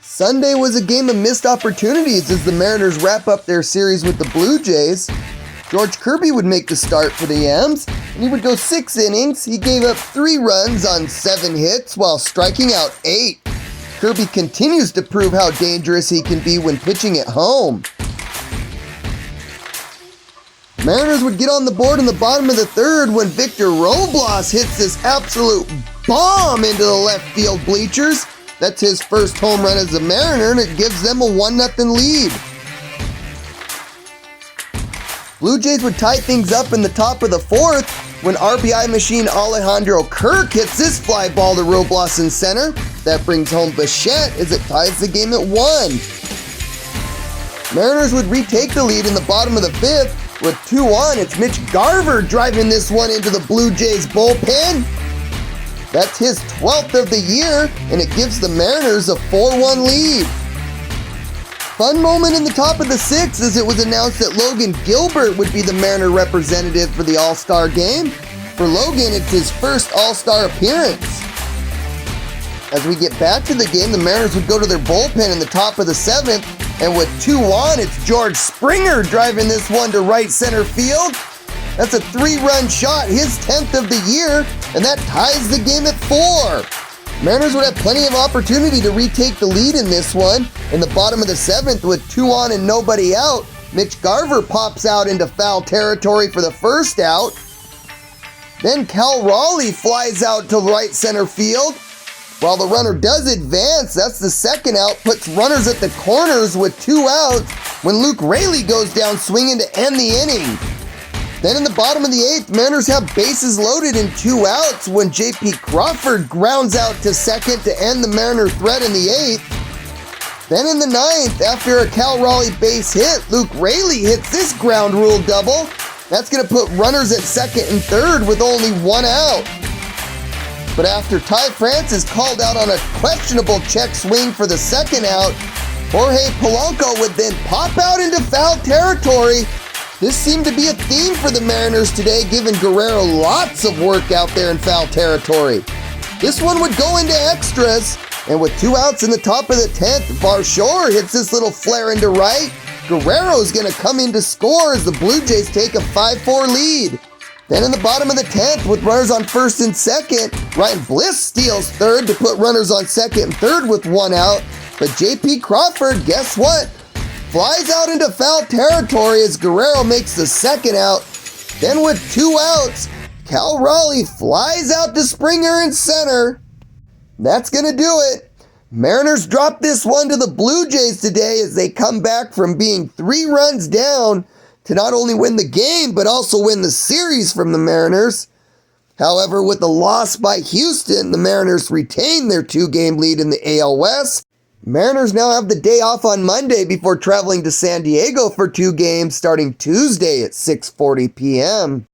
Sunday was a game of missed opportunities as the Mariners wrap up their series with the Blue Jays. George Kirby would make the start for the M's, and he would go 6 innings. He gave up 3 runs on 7 hits while striking out 8. Kirby continues to prove how dangerous he can be when pitching at home. Mariners would get on the board in the bottom of the 3rd when Victor Robles hits this absolute bomb into the left field bleachers. That's his first home run as a Mariner, and it gives them a 1-0 lead. Blue Jays would tie things up in the top of the 4th when RBI machine Alejandro Kirk hits this fly ball to Robles in center. That brings home Bichette as it ties the game at 1. Mariners would retake the lead in the bottom of the 5th with 2 on. It's Mitch Garver driving this one into the Blue Jays bullpen. That's his 12th of the year, and it gives the Mariners a 4-1 lead. Fun moment in the top of the 6th as it was announced that Logan Gilbert would be the Mariner representative for the All-Star game. For Logan, it's his first All-Star appearance. As we get back to the game, the Mariners would go to their bullpen in the top of the 7th, and with 2 on, it's George Springer driving this one to right center field. That's a 3-run shot, his 10th of the year, and that ties the game at 4. Mariners would have plenty of opportunity to retake the lead in this one. In the bottom of the 7th with 2 on and nobody out, Mitch Garver pops out into foul territory for the first out. Then Cal Raleigh flies out to right center field. While the runner does advance, that's the second out, puts runners at the corners with 2 outs when Luke Raley goes down swinging to end the inning. Then in the bottom of the 8th, Mariners have bases loaded and 2 outs when J.P. Crawford grounds out to second to end the Mariner threat in the 8th. Then in the 9th, after a Cal Raleigh base hit, Luke Raley hits this ground rule double. That's going to put runners at second and third with only 1 out. But after Ty France is called out on a questionable check swing for the second out, Jorge Polanco would then pop out into foul territory. This seemed to be a theme for the Mariners today, giving Guerrero lots of work out there in foul territory. This one would go into extras, and with 2 outs in the top of the 10th, Varsho hits this little flare into right. Guerrero's going to come in to score as the Blue Jays take a 5-4 lead. Then in the bottom of the 10th, with runners on first and second, Ryan Bliss steals third to put runners on second and third with 1 out. But J.P. Crawford, guess what? Flies out into foul territory as Guerrero makes the second out. Then with 2 outs, Cal Raleigh flies out to Springer in center. That's going to do it. Mariners drop this one to the Blue Jays today as they come back from being 3 runs down to not only win the game, but also win the series from the Mariners. However, with the loss by Houston, the Mariners retain their 2-game lead in the AL West. Mariners now have the day off on Monday before traveling to San Diego for 2 games starting Tuesday at 6:40 p.m.